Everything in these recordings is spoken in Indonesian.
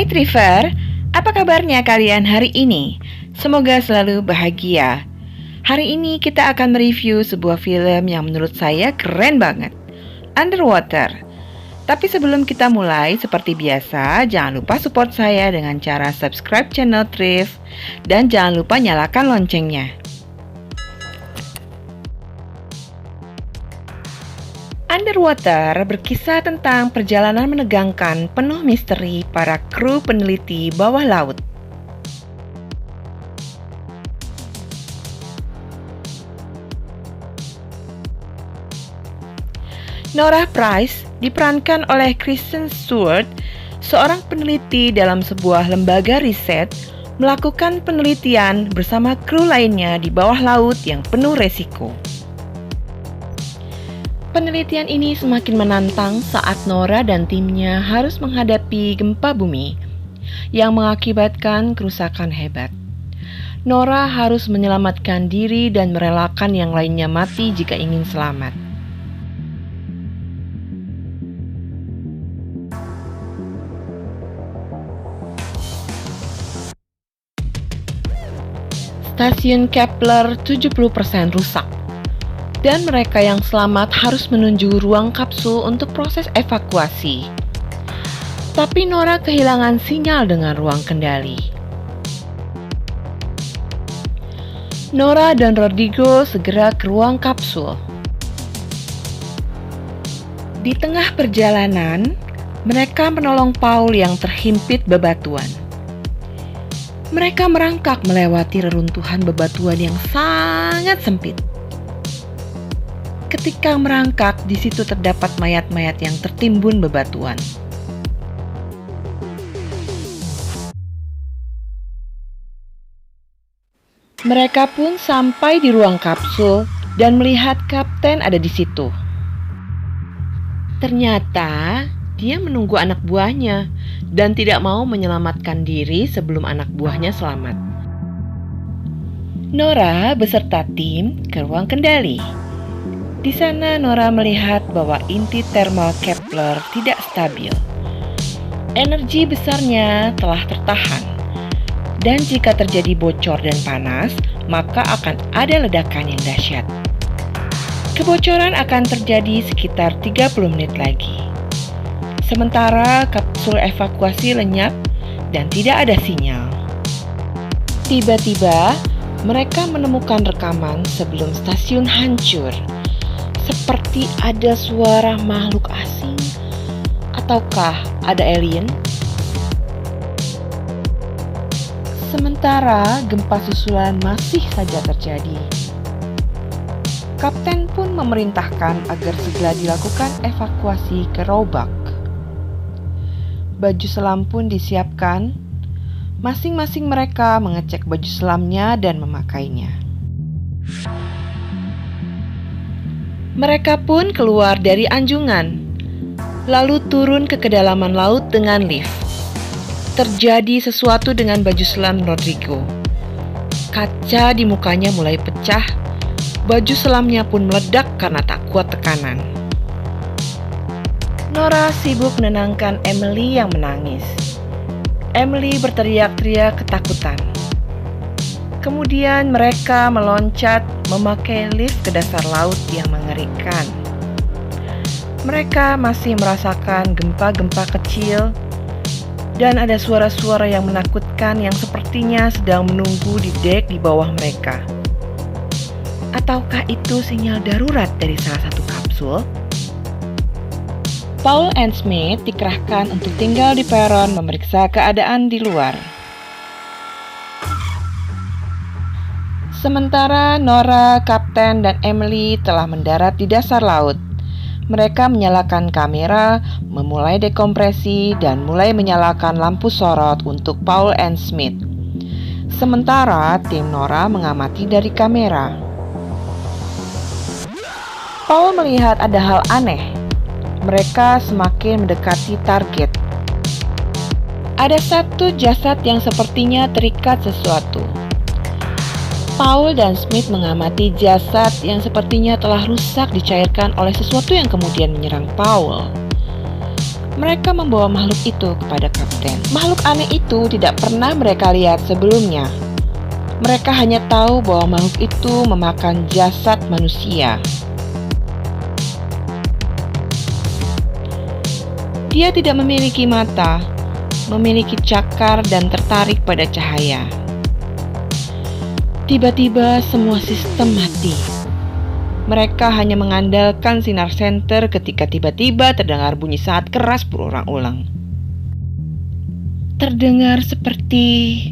Hai Triver, apa kabarnya kalian hari ini? Semoga selalu bahagia. Hari ini kita akan mereview sebuah film yang menurut saya keren banget, Underwater. Tapi sebelum kita mulai, seperti biasa, jangan lupa support saya dengan cara subscribe channel Triv dan jangan lupa nyalakan loncengnya. Underwater berkisah tentang perjalanan menegangkan penuh misteri para kru peneliti bawah laut. Nora Price diperankan oleh Kristen Stewart, seorang peneliti dalam sebuah lembaga riset, melakukan penelitian bersama kru lainnya di bawah laut yang penuh resiko. Penelitian ini semakin menantang saat Nora dan timnya harus menghadapi gempa bumi yang mengakibatkan kerusakan hebat. Nora harus menyelamatkan diri dan merelakan yang lainnya mati jika ingin selamat. Stasiun Kepler 70% rusak. Dan mereka yang selamat harus menuju ruang kapsul untuk proses evakuasi. Tapi Nora kehilangan sinyal dengan ruang kendali. Nora dan Rodrigo segera ke ruang kapsul. Di tengah perjalanan, mereka menolong Paul yang terhimpit bebatuan. Mereka merangkak melewati reruntuhan bebatuan yang sangat sempit. Ketika merangkak, di situ terdapat mayat-mayat yang tertimbun bebatuan. Mereka pun sampai di ruang kapsul dan melihat kapten ada di situ. Ternyata dia menunggu anak buahnya dan tidak mau menyelamatkan diri sebelum anak buahnya selamat. Nora beserta tim ke ruang kendali. Di sana Nora melihat bahwa inti thermal Kepler tidak stabil. Energi besarnya telah tertahan. Dan jika terjadi bocor dan panas, maka akan ada ledakan yang dahsyat. Kebocoran akan terjadi sekitar 30 menit lagi. Sementara kapsul evakuasi lenyap dan tidak ada sinyal. Tiba-tiba, mereka menemukan rekaman sebelum stasiun hancur. Seperti ada suara makhluk asing, ataukah ada alien? Sementara gempa susulan masih saja terjadi. Kapten pun memerintahkan agar segera dilakukan evakuasi ke Roebuck. Baju selam pun disiapkan. Masing-masing mereka mengecek baju selamnya dan memakainya. Mereka pun keluar dari anjungan, lalu turun ke kedalaman laut dengan lift. Terjadi sesuatu dengan baju selam Rodrigo. Kaca di mukanya mulai pecah, baju selamnya pun meledak karena tak kuat tekanan. Nora sibuk menenangkan Emily yang menangis. Emily berteriak-teriak ketakutan. Kemudian mereka meloncat memakai lift ke dasar laut yang mengerikan. Mereka masih merasakan gempa-gempa kecil dan ada suara-suara yang menakutkan yang sepertinya sedang menunggu di dek di bawah mereka. Ataukah itu sinyal darurat dari salah satu kapsul? Paul and Smith dikerahkan untuk tinggal di peron memeriksa keadaan di luar. Sementara Nora, Kapten, dan Emily telah mendarat di dasar laut. Mereka menyalakan kamera, memulai dekompresi, dan mulai menyalakan lampu sorot untuk Paul and Smith. Sementara tim Nora mengamati dari kamera. Paul melihat ada hal aneh. Mereka semakin mendekati target. Ada satu jasad yang sepertinya terikat sesuatu. Paul dan Smith mengamati jasad yang sepertinya telah rusak dicairkan oleh sesuatu yang kemudian menyerang Paul. Mereka membawa makhluk itu kepada kapten. Makhluk aneh itu tidak pernah mereka lihat sebelumnya. Mereka hanya tahu bahwa makhluk itu memakan jasad manusia. Dia tidak memiliki mata, memiliki cakar dan tertarik pada cahaya. Tiba-tiba semua sistem mati. Mereka hanya mengandalkan sinar senter ketika tiba-tiba terdengar bunyi sangat keras berulang-ulang. Terdengar seperti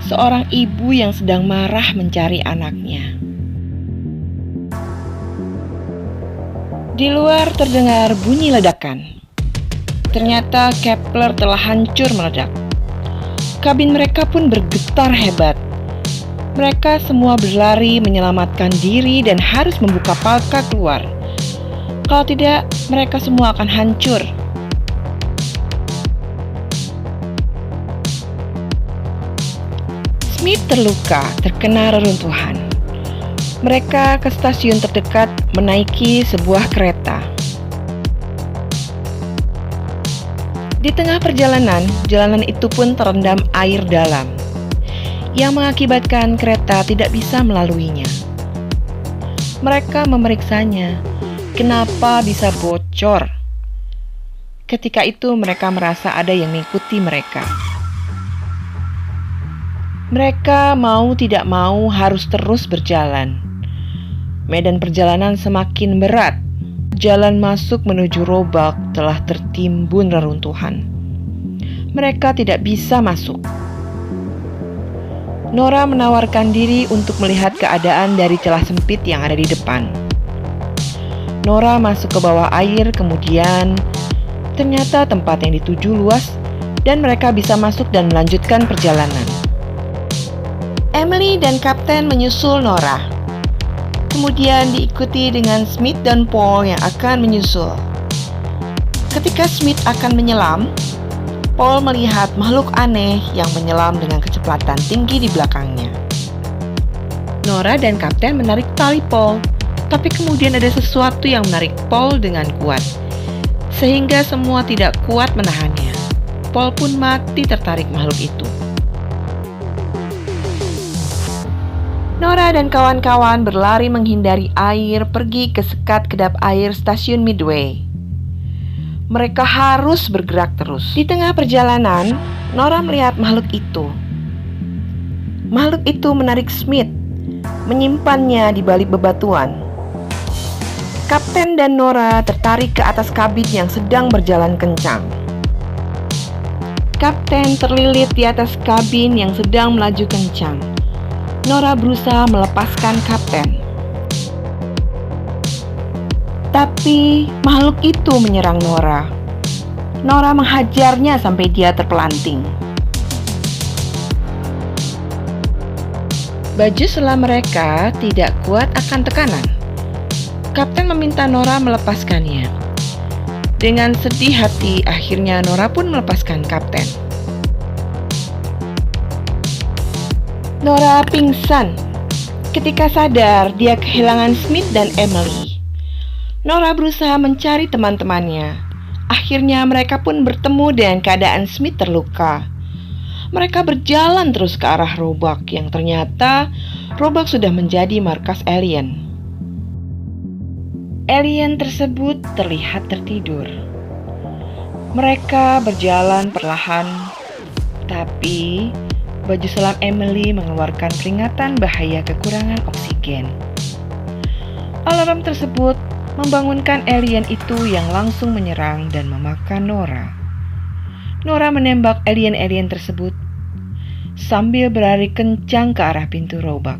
seorang ibu yang sedang marah mencari anaknya. Di luar terdengar bunyi ledakan. Ternyata Kepler telah hancur meledak. Kabin mereka pun bergetar hebat. Mereka semua berlari menyelamatkan diri dan harus membuka palka keluar. Kalau tidak, mereka semua akan hancur. Smith terluka, terkena reruntuhan. Mereka ke stasiun terdekat menaiki sebuah kereta. Di tengah perjalanan, jalanan itu pun terendam air dalam, yang mengakibatkan kereta tidak bisa melaluinya. Mereka memeriksanya, kenapa bisa bocor. Ketika itu mereka merasa ada yang mengikuti mereka. Mereka mau tidak mau harus terus berjalan. Medan perjalanan semakin berat. Jalan masuk menuju Roebuck telah tertimbun reruntuhan. Mereka tidak bisa masuk. Nora menawarkan diri untuk melihat keadaan dari celah sempit yang ada di depan. Nora masuk ke bawah air, kemudian ternyata tempat yang dituju luas dan mereka bisa masuk dan melanjutkan perjalanan. Emily dan Kapten menyusul Nora. Kemudian diikuti dengan Smith dan Paul yang akan menyusul. Ketika Smith akan menyelam, Paul melihat makhluk aneh yang menyelam dengan kecepatan tinggi di belakangnya. Nora dan Kapten menarik tali Paul, tapi kemudian ada sesuatu yang menarik Paul dengan kuat, sehingga semua tidak kuat menahannya. Paul pun mati tertarik makhluk itu. Nora dan kawan-kawan berlari menghindari air pergi ke sekat kedap air stasiun Midway. Mereka harus bergerak terus. Di tengah perjalanan, Nora melihat makhluk itu. Makhluk itu menarik Smith, menyimpannya di balik bebatuan. Kapten dan Nora tertarik ke atas kabin yang sedang berjalan kencang. Kapten terlilit di atas kabin yang sedang melaju kencang. Nora berusaha melepaskan kapten. Tapi makhluk itu menyerang Nora. Nora menghajarnya sampai dia terpelanting. Baju selam mereka tidak kuat akan tekanan. Kapten meminta Nora melepaskannya. Dengan sedih hati, akhirnya Nora pun melepaskan kapten. Nora pingsan. Ketika sadar, dia kehilangan Smith dan Emily. Nora berusaha mencari teman-temannya. Akhirnya mereka pun bertemu dengan keadaan Smith terluka. Mereka berjalan terus ke arah Roebuck yang ternyata Roebuck sudah menjadi markas alien. Alien tersebut terlihat tertidur. Mereka berjalan perlahan, tapi baju selam Emily mengeluarkan peringatan bahaya kekurangan oksigen. Alarm tersebut membangunkan alien itu yang langsung menyerang dan memakan Nora. Nora menembak alien-alien tersebut sambil berlari kencang ke arah pintu Roebuck.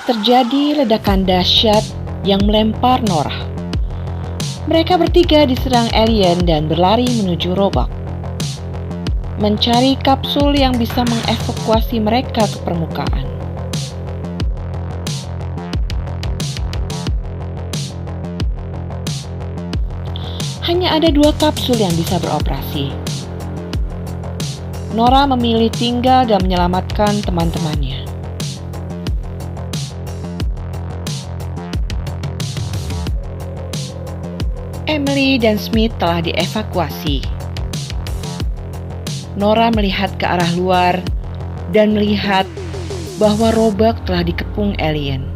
Terjadi ledakan dahsyat yang melempar Nora. Mereka bertiga diserang alien dan berlari menuju Roebuck, mencari kapsul yang bisa mengevakuasi mereka ke permukaan. Hanya ada 2 kapsul yang bisa beroperasi. Nora memilih tinggal dan menyelamatkan teman-temannya. Emily dan Smith telah dievakuasi. Nora melihat ke arah luar dan melihat bahwa Roebuck telah dikepung alien.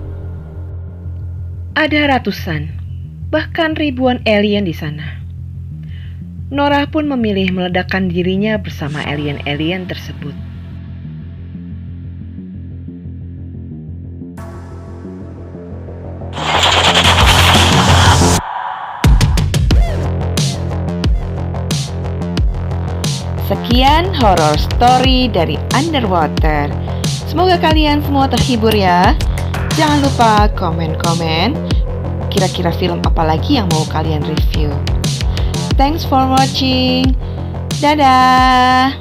Ada ratusan, bahkan ribuan alien di sana. Nora pun memilih meledakkan dirinya bersama alien-alien tersebut. Sekian horror story dari Underwater. Semoga kalian semua terhibur ya. Jangan lupa komen-komen kira-kira film apa lagi yang mau kalian review. Thanks for watching. Dadah.